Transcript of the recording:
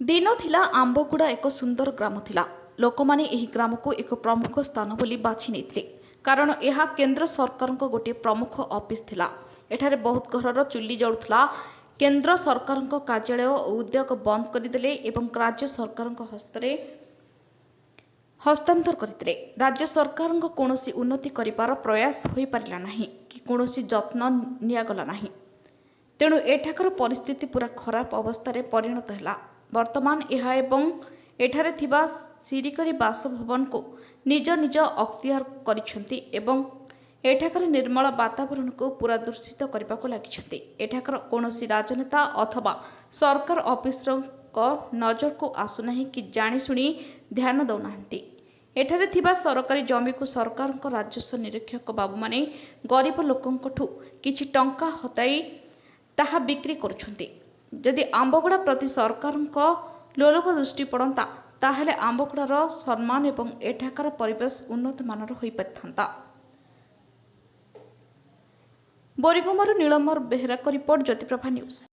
दिन थिला आंबगुड़ा एक सुंदर ग्राम थिला। लोकमाने एही ग्राम को एक प्रमुख स्थान बोली बाछि नेथिले कारण यह केंद्र सरकार गोटे प्रमुख ऑफिस थिला। एठारे बहुत घरर चुली जळुथला। केंद्र सरकार कार्यालय और उद्योग बंद करदेले एवं राज्य सरकार हस्तरे हस्तांतर करते। राज्य सरकार कौनसी उन्नति करिवार प्रयास हो पारिला नाही कि कौनसी जत्न नियागला नाही। तेणु एठाकर परिस्थिति पूरा खराब अवस्था परिणत है। वर्तमान यह एवं एठारे थिबा सिरिकरी बासभवन को निज निज अख्तियार करिसेंती एवं एठाकर निर्मल वातावरण को पूरा दूषित करने को लगी। एठाकर कौनसी राजनेता अथवा सरकार ऑफिसर नजर को आसुना कि जाशुणी ध्यान दौना। एठारे थिबा सरकारी जमी को सरकार राजस्व निरीक्षक बाबू माने गरीब लोकंकठू किछि टंका हताई ताहा बिक्री करुछंती। जदि आंबगुड़ा प्रति सरकार लोलुप दृष्टि पड़ता ताहले आंबगुड़ार सम्मान एवं एठाकार परिवेश उन्नत मानर होई परिथांता। बोरीगुमारू नीलमर बेहेरा रिपोर्ट ज्योतिप्रभा न्यूज।